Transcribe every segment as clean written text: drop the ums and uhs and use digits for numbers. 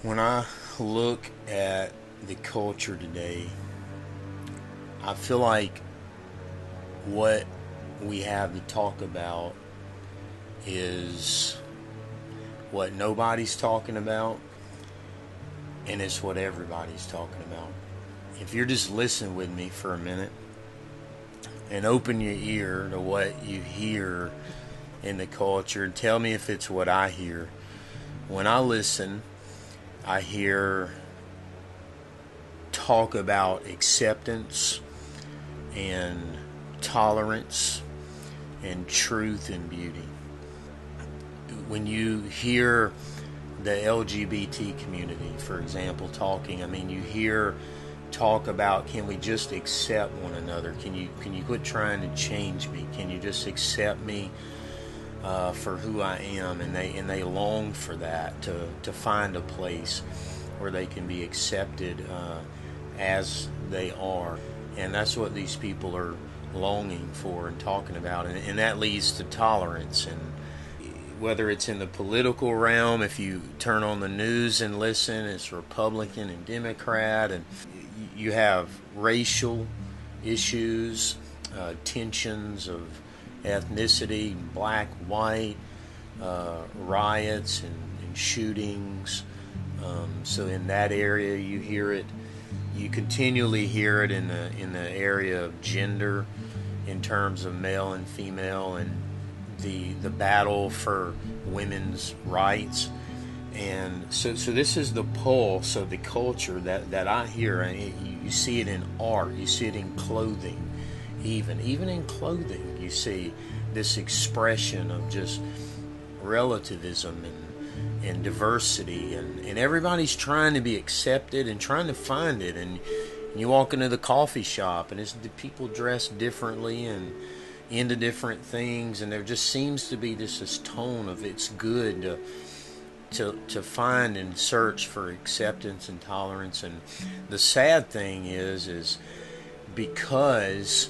When I look at the culture today, I feel like what we have to talk about is what nobody's talking about, and it's what everybody's talking about. If you're just listening with me for a minute and open your ear to what you hear in the culture and tell me if it's what I hear. When I listen, I hear talk about acceptance and tolerance and truth and beauty. When you hear the LGBT community, for example, talking, you hear talk about, can we just accept one another? Can you quit trying to change me? Can you just accept me for who I am? And they long for that, to find a place where they can be accepted as they are. And that's what these people are longing for and talking about. And that leads to tolerance. And whether it's in the political realm, if you turn on the news and listen, it's Republican and Democrat. And you have racial issues, tensions of ethnicity, black, white, riots and shootings. So in that area, you hear it. You continually hear it in the area of gender, in terms of male and female, and the battle for women's rights. And so this is the pulse of the culture that I hear. And you see it in art, you see it in clothing, even in clothing, you see this expression of just relativism and diversity, and everybody's trying to be accepted and trying to find it. And you walk into the coffee shop, and it's the people dressed differently and into different things, and there just seems to be this tone of it's good to find and search for acceptance and tolerance. And the sad thing is because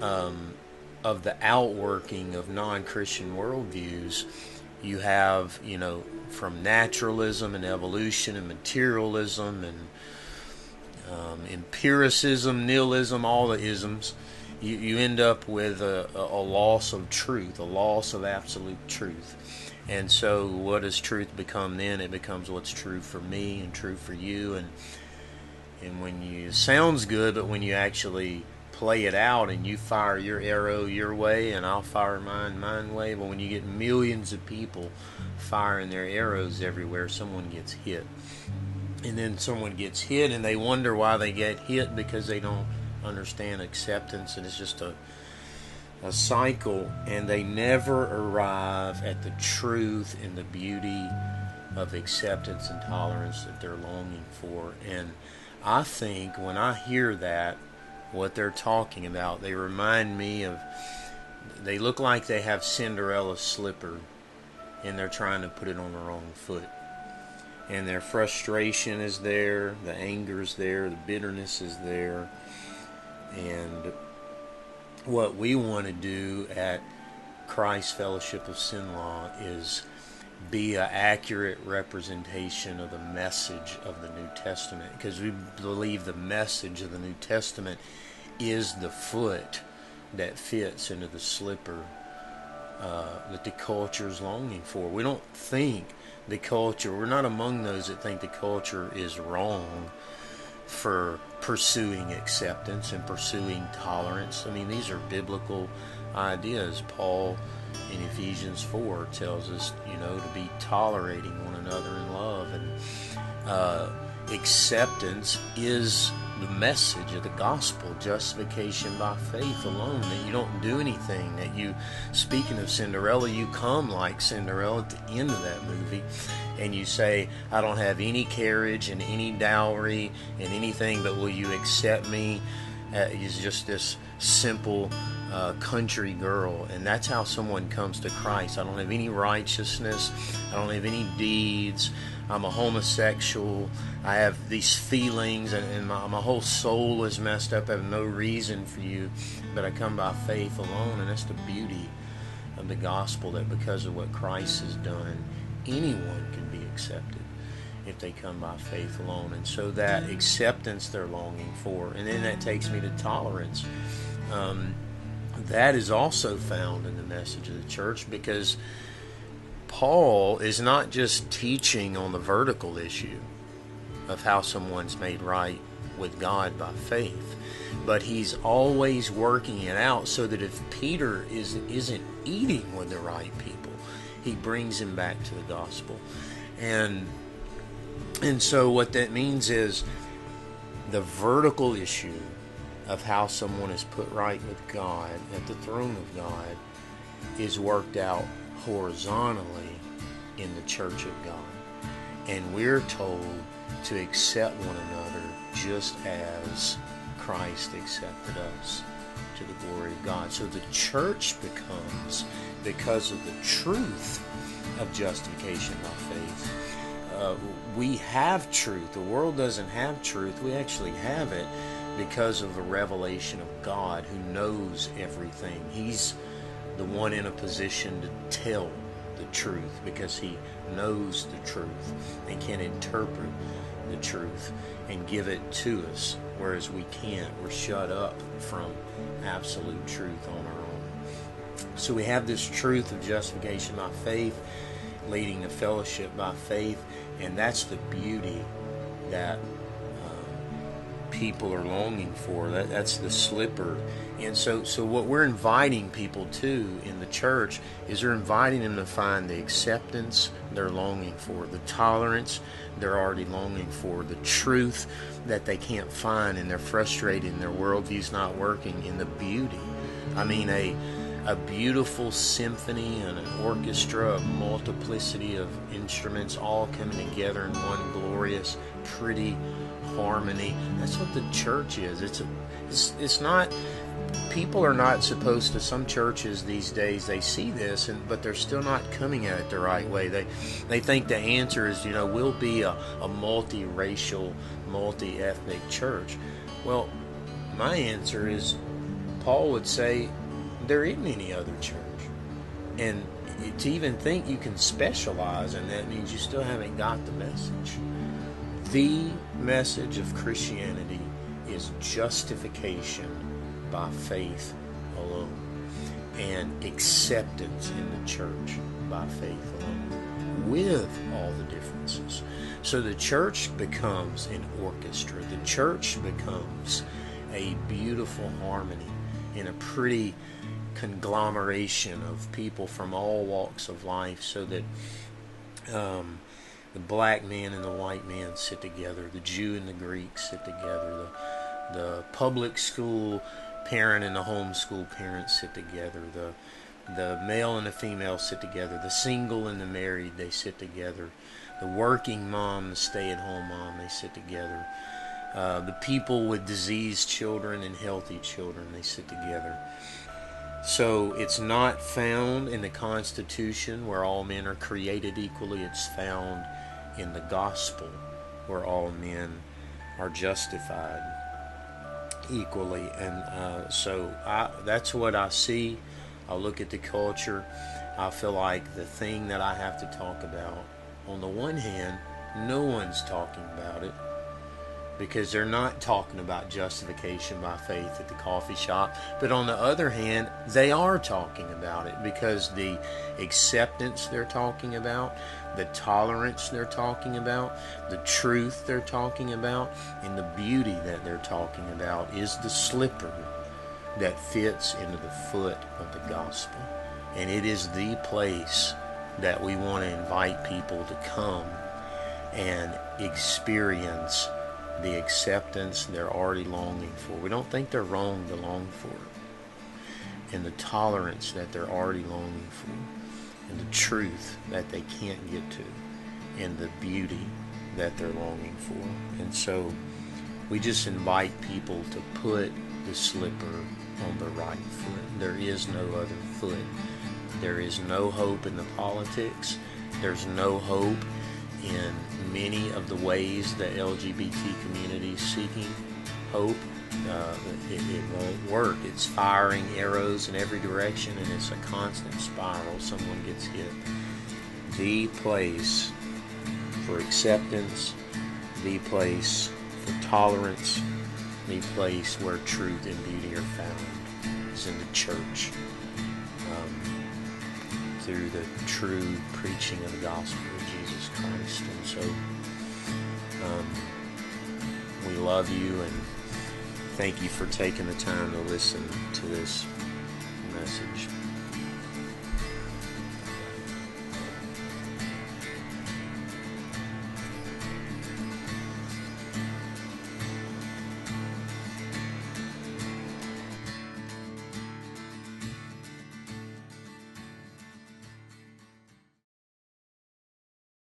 of the outworking of non-Christian worldviews, you have, from naturalism and evolution and materialism and empiricism, nihilism, all the isms, you end up with a loss of truth, a loss of absolute truth. And so what does truth become then? It becomes what's true for me and true for you. And when it sounds good, but when you actually play it out and you fire your arrow your way and I'll fire mine way, but when you get millions of people firing their arrows everywhere, someone gets hit. And then someone gets hit and they wonder why they get hit, because they don't understand acceptance, and it's just a cycle, and they never arrive at the truth and the beauty of acceptance and tolerance that they're longing for. And I think when I hear that, what they're talking about, they remind me of, they look like they have Cinderella's slipper and they're trying to put it on the wrong foot. And their frustration is there, the anger is there, the bitterness is there. And what we want to do at Christ Fellowship of Cenla is be an accurate representation of the message of the New Testament, because we believe the message of the New Testament is the foot that fits into the slipper that the culture is longing for. We don't think the culture, we're not among those that think the culture is wrong for pursuing acceptance and pursuing tolerance. These are biblical ideas. Paul in Ephesians 4 tells us, to be tolerating one another in love. And acceptance is the message of the gospel, justification by faith alone, that you don't do anything, that you, speaking of Cinderella, you come like Cinderella at the end of that movie, and you say, I don't have any carriage and any dowry and anything, but will you accept me as just this simple country girl? And that's how someone comes to Christ. I don't have any righteousness, I don't have any deeds, I'm a homosexual, I have these feelings, and my whole soul is messed up, I have no reason for you, but I come by faith alone. And that's the beauty of the gospel, that because of what Christ has done, anyone can be accepted. if they come by faith alone. And so that acceptance they're longing for. And then that takes me to tolerance. That is also found in the message of the church, because Paul is not just teaching on the vertical issue of how someone's made right with God by faith, but he's always working it out so that if Peter isn't eating with the right people, he brings him back to the gospel. And so what that means is the vertical issue of how someone is put right with God at the throne of God is worked out horizontally in the church of God. And we're told to accept one another just as Christ accepted us to the glory of God. So the church becomes, because of the truth of justification by faith, we have truth. The world doesn't have truth. We actually have it because of the revelation of God, who knows everything. He's the one in a position to tell the truth because he knows the truth and can interpret the truth and give it to us, whereas we can't. We're shut up from absolute truth on our own. So we have this truth of justification by faith leading to fellowship by faith, and that's the beauty that people are longing for. That's the slipper. And so what we're inviting people to in the church is we're inviting them to find the acceptance they're longing for, the tolerance they're already longing for, the truth that they can't find, and they're frustrated and their worldview's not working, in the beauty. I mean, a beautiful symphony and an orchestra, a multiplicity of instruments all coming together in one glorious, pretty harmony. That's what the church is. It's not. People are not supposed to. Some churches these days, they see this, but they're still not coming at it the right way. They think the answer is, we'll be a multiracial, multi-ethnic church. Well, my answer is, Paul would say, there isn't any other church. And to even think you can specialize in that means you still haven't got the message. The message of Christianity is justification by faith alone, and acceptance in the church by faith alone, with all the differences. So the church becomes an orchestra. The church becomes a beautiful harmony in a pretty conglomeration of people from all walks of life, so that the black man and the white man sit together, the Jew and the Greek sit together, the public school parent and the homeschool parent sit together, the male and the female sit together, the single and the married, they sit together, the working mom, the stay-at-home mom, they sit together, the people with diseased children and healthy children, they sit together. So it's not found in the Constitution where all men are created equally. It's found in the gospel where all men are justified equally. And so that's what I see. I look at the culture. I feel like the thing that I have to talk about, on the one hand, no one's talking about it, because they're not talking about justification by faith at the coffee shop. But on the other hand, they are talking about it, because the acceptance they're talking about, the tolerance they're talking about, the truth they're talking about, and the beauty that they're talking about is the slipper that fits into the foot of the gospel. And it is the place that we want to invite people to come and experience the acceptance they're already longing for. We don't think they're wrong to long for it. And the tolerance that they're already longing for. And the truth that they can't get to. And the beauty that they're longing for. And so we just invite people to put the slipper on the right foot. There is no other foot. There is no hope in the politics. There's no hope in many of the ways the LGBT community is seeking hope. It won't work. It's firing arrows in every direction, and it's a constant spiral. Someone gets hit. The place for acceptance, the place for tolerance, the place where truth and beauty are found is in the church, through the true preaching of the gospel of Jesus Christ. And so we love you, and thank you for taking the time to listen to this message.